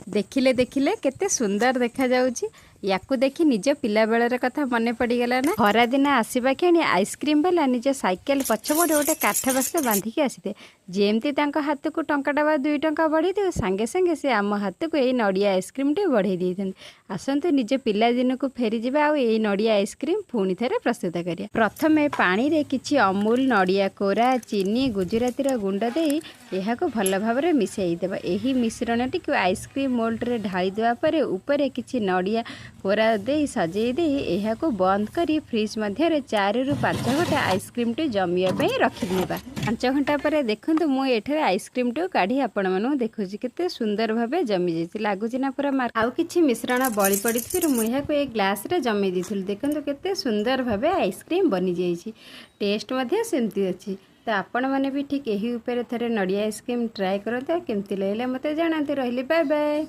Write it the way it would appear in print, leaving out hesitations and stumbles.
देखिले देखिले केते सुंदर देखा जाउची। याकू देखी निज पिला बेलर कथा मन पड़गला ना। खरा दिन आसवा क्षणी आइसक्रीम वाला निज साइकेल पछपटे गोटे काठ बक्स बांधिकी आसीथे। जेमती हाथ को टंकाटा बा 2 टंका बढ़ी थे सांगे सांगे से आम हाथ को यही नड़िया आइसक्रीम टे बढ़े देते। आसतु निज पिला दिन को फेरी जावा आ यही नड़िया आइसक्रीम पुणी थे प्रस्तुत करिया। प्रथमे पानी रे किछि अमूल नड़िया कोरा चीनी गुजराती गुंड दे यह भल भाव मिसई देबा। एही मिश्रण टी आइसक्रीम मोल्ड रे ढाई देवा परे ऊपर किछि नड़िया कोरा दे सजई दे यह बंद करी फ्रिज मध्य 4 ରୁ 5 घंटा आइसक्रीम टी जमिया रखिदेबा। 5 घंटा पर देखते मुझे आइसक्रीम टी काढ़ी आपण मानू देखुची केते सुंदर भावे जमी जाइए लगुच ना पूरा मार्क। आउ किछि मिश्रण बड़ी पड़ी मुझे एक ग्लास रे जमी दी देखते केते सुंदर भावे आइसक्रीम बनी जाइए। टेस्ट मध्य सेमती अच्छी। तो आपण मैंने भी ठीक यही ऊपर थे नड़िया आइसक्रीम ट्राए करते केमती लगे मत जानते। रही बाय बाय।